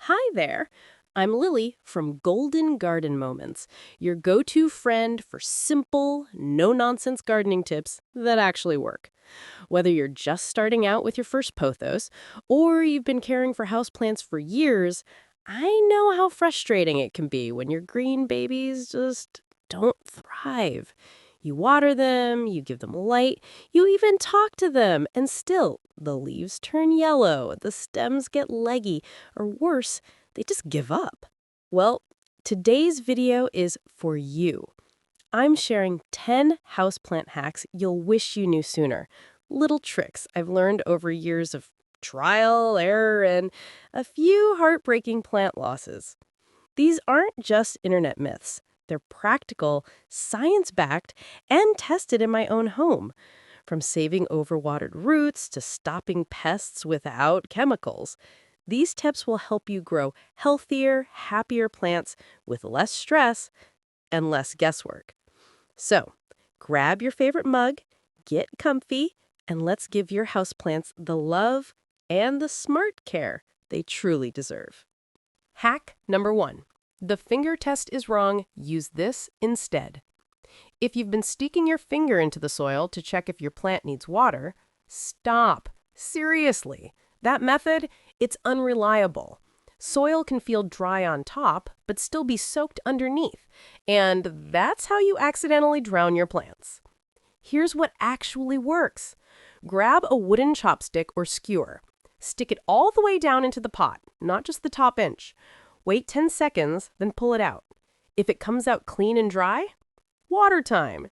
Hi there. I'm Lily from Golden Garden Moments, your go-to friend for simple, no-nonsense gardening tips that actually work. Whether you're just starting out with your first pothos or you've been caring for houseplants for years, I know how frustrating it can be when your green babies just don't thrive. You water them, you give them light, you even talk to them, and still, the leaves turn yellow, the stems get leggy, or worse, they just give up. Well, today's video is for you. I'm sharing 10 houseplant hacks you'll wish you knew sooner. Little tricks I've learned over years of trial, error, and a few heartbreaking plant losses. These aren't just internet myths. They're practical, science-backed, and tested in my own home. From saving overwatered roots to stopping pests without chemicals. These tips will help you grow healthier, happier plants with less stress and less guesswork. So, grab your favorite mug, get comfy, and let's give your houseplants the love and the smart care they truly deserve. Hack number 1. The finger test is wrong. Use this instead. If you've been sticking your finger into the soil to check if your plant needs water, stop. Seriously. That method, it's unreliable. Soil can feel dry on top, but still be soaked underneath. And that's how you accidentally drown your plants. Here's what actually works. Grab a wooden chopstick or skewer. Stick it all the way down into the pot, not just the top inch. Wait 10 seconds, then pull it out. If it comes out clean and dry, water time.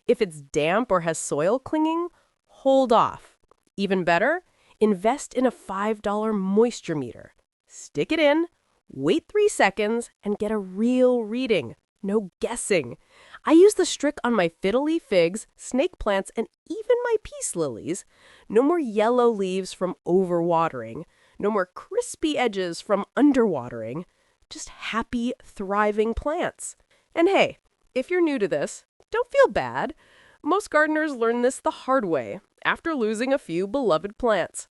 If it's damp or has soil clinging, hold off. Even better, invest in a $5 moisture meter. Stick it in, wait 3 seconds, and get a real reading. No guessing. I use the trick on my fiddly figs, snake plants, and even my peace lilies. No more yellow leaves from overwatering. No more crispy edges from underwatering. Just happy, thriving plants. And hey, if you're new to this, don't feel bad. Most gardeners learn this the hard way, after losing a few beloved plants.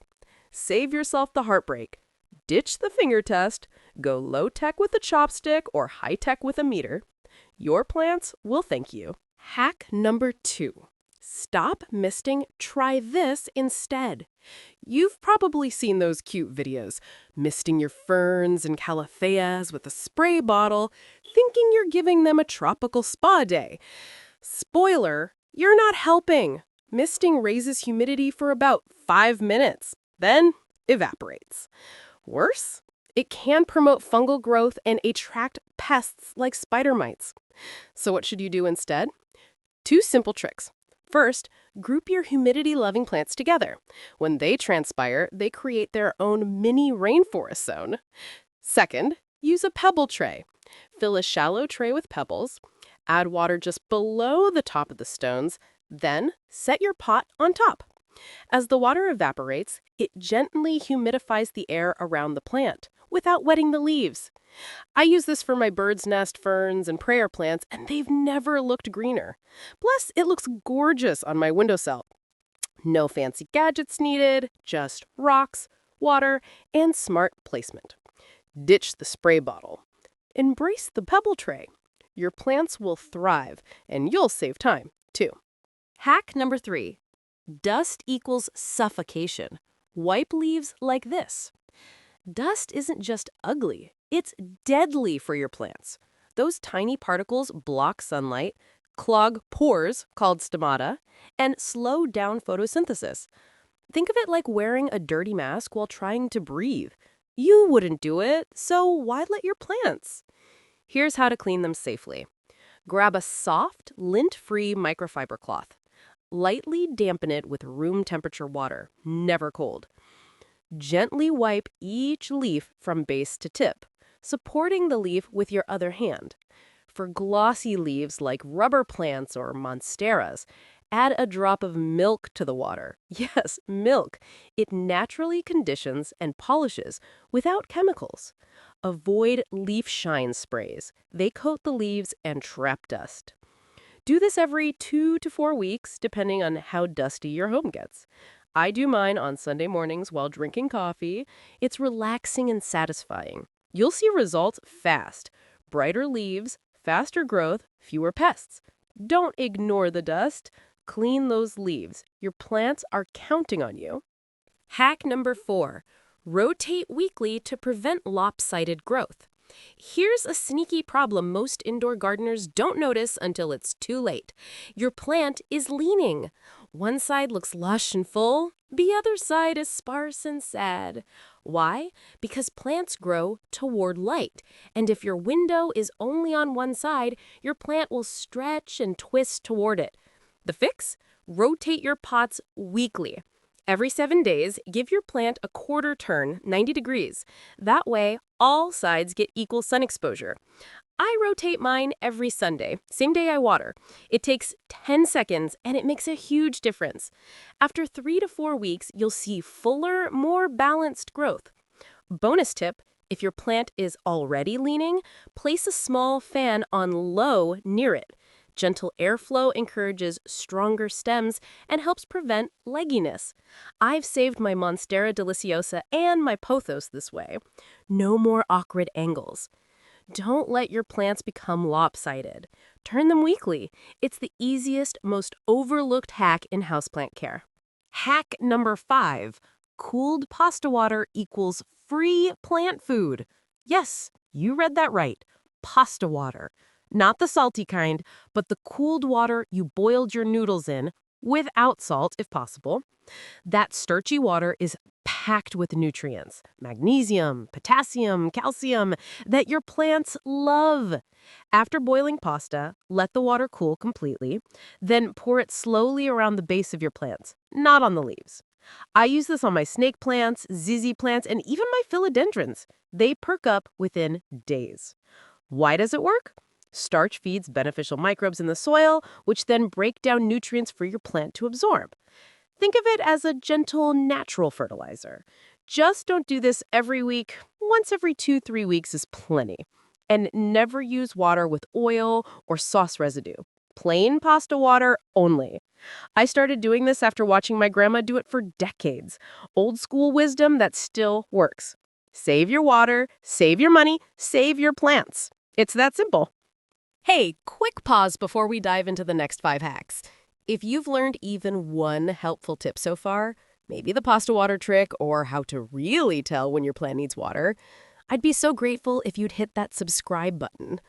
Save yourself the heartbreak. Ditch the finger test, go low-tech with a chopstick or high-tech with a meter. Your plants will thank you. Hack number 2. Stop misting, try this instead. You've probably seen those cute videos, misting your ferns and calatheas with a spray bottle, thinking you're giving them a tropical spa day. Spoiler, you're not helping. Misting raises humidity for about 5 minutes, then evaporates. Worse, it can promote fungal growth and attract pests like spider mites. So what should you do instead? 2 simple tricks. First, group your humidity-loving plants together. When they transpire, they create their own mini rainforest zone. Second, use a pebble tray. Fill a shallow tray with pebbles. Add water just below the top of the stones. Then, set your pot on top. As the water evaporates, it gently humidifies the air around the plant without wetting the leaves. I use this for my bird's nest ferns and prayer plants, and they've never looked greener. Plus, it looks gorgeous on my windowsill. No fancy gadgets needed, just rocks, water, and smart placement. Ditch the spray bottle. Embrace the pebble tray. Your plants will thrive, and you'll save time, too. Hack number 3. Dust equals suffocation. Wipe leaves like this. Dust isn't just ugly, it's deadly for your plants. Those tiny particles block sunlight, clog pores, called stomata, and slow down photosynthesis. Think of it like wearing a dirty mask while trying to breathe. You wouldn't do it, so why let your plants? Here's how to clean them safely. Grab a soft, lint-free microfiber cloth. Lightly dampen it with room temperature water, never cold. Gently wipe each leaf from base to tip, supporting the leaf with your other hand. For glossy leaves like rubber plants or monsteras, add a drop of milk to the water. Yes, milk. It naturally conditions and polishes without chemicals. Avoid leaf shine sprays. They coat the leaves and trap dust. Do this every 2 to 4 weeks, depending on how dusty your home gets. I do mine on Sunday mornings while drinking coffee. It's relaxing and satisfying. You'll see results fast. Brighter leaves, faster growth, fewer pests. Don't ignore the dust. Clean those leaves. Your plants are counting on you. Hack number 4. Rotate weekly to prevent lopsided growth. Here's a sneaky problem most indoor gardeners don't notice until it's too late. Your plant is leaning. One side looks lush and full, the other side is sparse and sad. Why? Because plants grow toward light, and if your window is only on one side, your plant will stretch and twist toward it. The fix? Rotate your pots weekly. Every 7 days, give your plant a quarter turn, 90 degrees. That way, all sides get equal sun exposure. I rotate mine every Sunday, same day I water. It takes 10 seconds and it makes a huge difference. After 3 to 4 weeks, you'll see fuller, more balanced growth. Bonus tip, if your plant is already leaning, place a small fan on low near it. Gentle airflow encourages stronger stems and helps prevent legginess. I've saved my Monstera deliciosa and my pothos this way. No more awkward angles. Don't let your plants become lopsided. Turn them weekly. It's the easiest, most overlooked hack in houseplant care. Hack number 5. Cooled pasta water equals free plant food. Yes, you read that right. Pasta water. Not the salty kind, but the cooled water you boiled your noodles in, without salt if possible. That starchy water is packed with nutrients, magnesium, potassium, calcium, that your plants love. After boiling pasta, let the water cool completely, then pour it slowly around the base of your plants, not on the leaves. I use this on my snake plants, ZZ plants, and even my philodendrons. They perk up within days. Why does it work? Starch feeds beneficial microbes in the soil, which then break down nutrients for your plant to absorb. Think of it as a gentle, natural fertilizer. Just don't do this every week. Once every 2-3 weeks is plenty. And never use water with oil or sauce residue. Plain pasta water only. I started doing this after watching my grandma do it for decades. Old school wisdom that still works. Save your water, save your money, save your plants. It's that simple. Hey, quick pause before we dive into the next 5 hacks. If you've learned even one helpful tip so far, maybe the pasta water trick or how to really tell when your plant needs water, I'd be so grateful if you'd hit that subscribe button.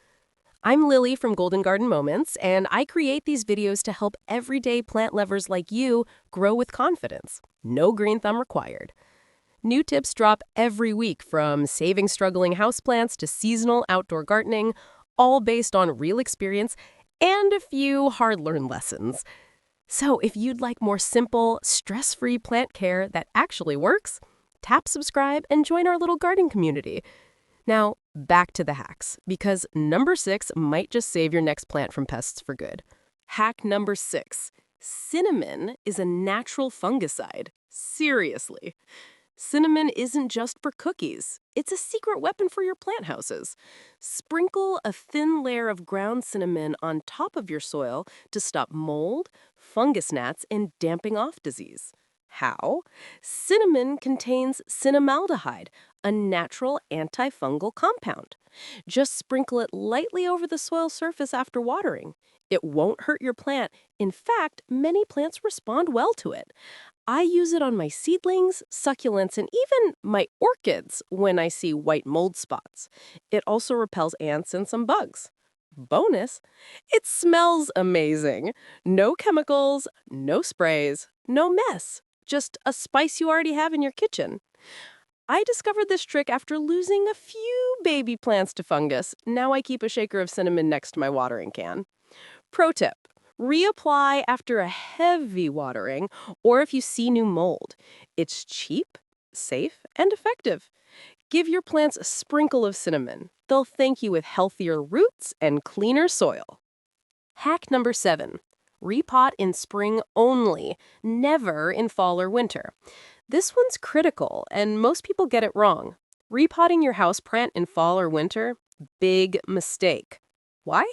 I'm Lily from Golden Garden Moments, and I create these videos to help everyday plant lovers like you grow with confidence. No green thumb required. New tips drop every week, from saving struggling houseplants to seasonal outdoor gardening, all based on real experience and a few hard-learned lessons. So if you'd like more simple, stress-free plant care that actually works, tap subscribe and join our little garden community. Now, back to the hacks, because number 6 might just save your next plant from pests for good. Hack number 6. Cinnamon is a natural fungicide. Seriously. Cinnamon isn't just for cookies. It's a secret weapon for your plant houses. Sprinkle a thin layer of ground cinnamon on top of your soil to stop mold, fungus gnats, and damping off disease. How? Cinnamon contains cinnamaldehyde, a natural antifungal compound. Just sprinkle it lightly over the soil surface after watering. It won't hurt your plant. In fact, many plants respond well to it. I use it on my seedlings, succulents, and even my orchids when I see white mold spots. It also repels ants and some bugs. Bonus, it smells amazing. No chemicals, no sprays, no mess. Just a spice you already have in your kitchen. I discovered this trick after losing a few baby plants to fungus. Now I keep a shaker of cinnamon next to my watering can. Pro tip. Reapply after a heavy watering or if you see new mold. It's cheap, safe, and effective. Give your plants a sprinkle of cinnamon. They'll thank you with healthier roots and cleaner soil. Hack number 7. Repot in spring only, never in fall or winter. This one's critical, and most people get it wrong. Repotting your houseplant in fall or winter? Big mistake. Why?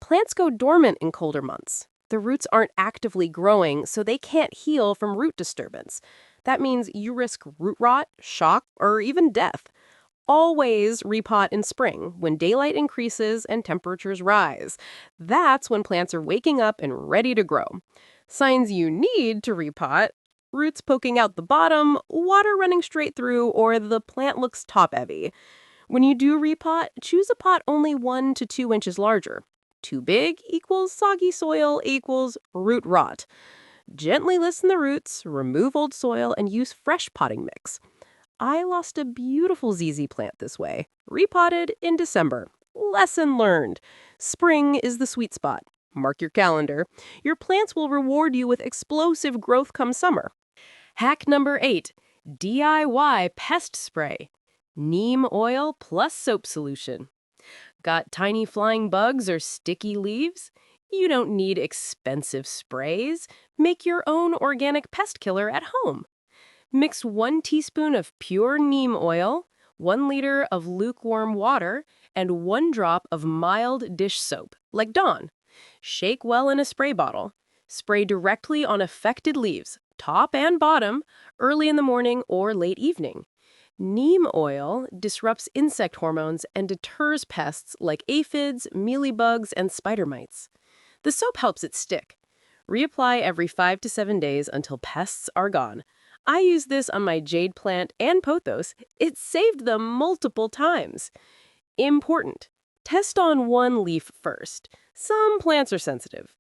Plants go dormant in colder months. The roots aren't actively growing, so they can't heal from root disturbance. That means you risk root rot, shock, or even death. Always repot in spring when daylight increases and temperatures rise. That's when plants are waking up and ready to grow. Signs you need to repot: roots poking out the bottom, water running straight through, or the plant looks top-heavy. When you do repot, choose a pot only 1 to 2 inches larger. Too big equals soggy soil equals root rot. Gently loosen the roots, remove old soil, and use fresh potting mix. I lost a beautiful ZZ plant this way. Repotted in December. Lesson learned. Spring is the sweet spot. Mark your calendar. Your plants will reward you with explosive growth come summer. Hack number 8. DIY pest spray. Neem oil plus soap solution. Got tiny flying bugs or sticky leaves? You don't need expensive sprays. Make your own organic pest killer at home. Mix 1 teaspoon of pure neem oil, 1 liter of lukewarm water, and 1 drop of mild dish soap, like Dawn. Shake well in a spray bottle. Spray directly on affected leaves, top and bottom, early in the morning or late evening. Neem oil disrupts insect hormones and deters pests like aphids, mealybugs, and spider mites. The soap helps it stick. Reapply every 5 to 7 days until pests are gone. I use this on my jade plant and pothos. It saved them multiple times. Important: test on 1 leaf first. Some plants are sensitive.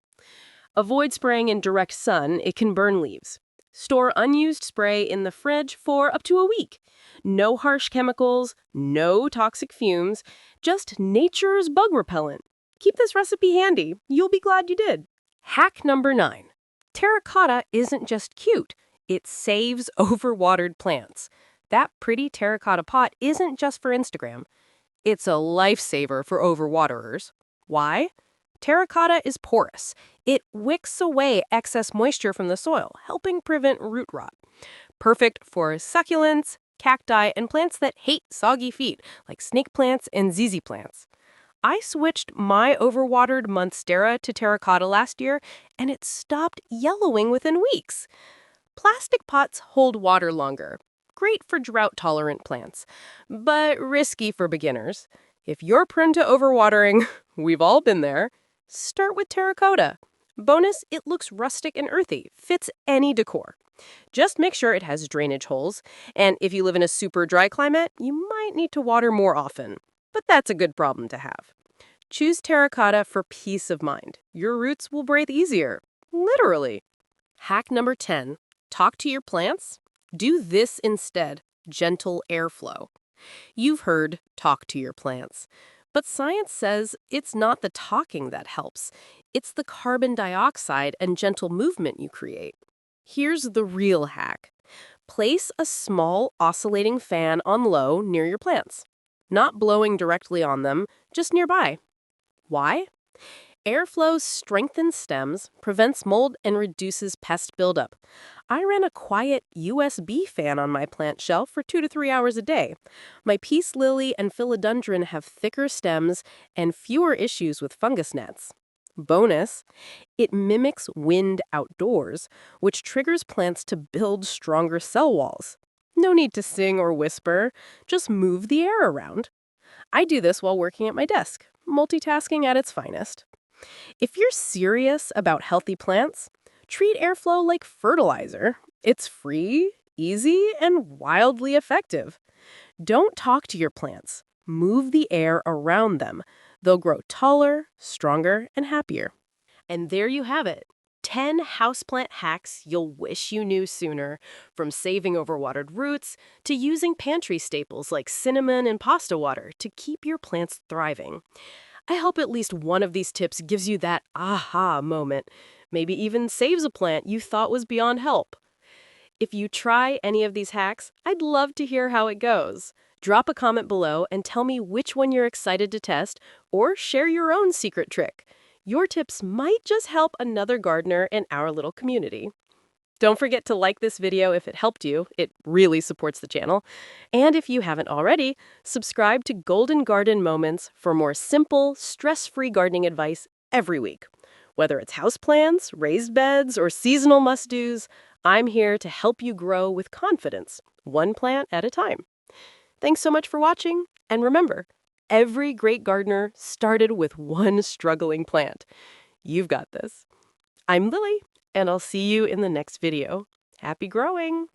Avoid spraying in direct sun, it can burn leaves. Store unused spray in the fridge for up to a week. No harsh chemicals, no toxic fumes, just nature's bug repellent. Keep this recipe handy. You'll be glad you did. Hack number 9. Terracotta isn't just cute. It saves overwatered plants. That pretty terracotta pot isn't just for Instagram. It's a lifesaver for overwaterers. Why? Terracotta is porous. It wicks away excess moisture from the soil, helping prevent root rot. Perfect for succulents, cacti, and plants that hate soggy feet, like snake plants and ZZ plants. I switched my overwatered monstera to terracotta last year, and it stopped yellowing within weeks. Plastic pots hold water longer. Great for drought-tolerant plants, but risky for beginners. If you're prone to overwatering, we've all been there, start with terracotta. Bonus, it looks rustic and earthy, fits any decor. Just make sure it has drainage holes, and if you live in a super dry climate, you might need to water more often. But that's a good problem to have. Choose terracotta for peace of mind. Your roots will breathe easier. Literally. Hack number 10. Talk to your plants? Do this instead: gentle airflow. You've heard talk to your plants. But science says it's not the talking that helps. It's the carbon dioxide and gentle movement you create. Here's the real hack. Place a small oscillating fan on low near your plants. Not blowing directly on them, just nearby. Why? Airflow strengthens stems, prevents mold, and reduces pest buildup. I ran a quiet USB fan on my plant shelf for 2 to 3 hours a day. My peace lily and philodendron have thicker stems and fewer issues with fungus gnats. Bonus, it mimics wind outdoors, which triggers plants to build stronger cell walls. No need to sing or whisper, just move the air around. I do this while working at my desk, multitasking at its finest. If you're serious about healthy plants, treat airflow like fertilizer. It's free, easy, and wildly effective. Don't talk to your plants. Move the air around them. They'll grow taller, stronger, and happier. And there you have it. 10 houseplant hacks you'll wish you knew sooner, from saving overwatered roots to using pantry staples like cinnamon and pasta water to keep your plants thriving. I hope at least one of these tips gives you that aha moment, maybe even saves a plant you thought was beyond help. If you try any of these hacks, I'd love to hear how it goes. Drop a comment below and tell me which one you're excited to test, or share your own secret trick. Your tips might just help another gardener in our little community. Don't forget to like this video if it helped you. It really supports the channel. And if you haven't already, subscribe to Golden Garden Moments for more simple, stress-free gardening advice every week. Whether it's houseplants, raised beds, or seasonal must-dos, I'm here to help you grow with confidence, one plant at a time. Thanks so much for watching, and remember, every great gardener started with one struggling plant. You've got this. I'm Lily, and I'll see you in the next video. Happy growing!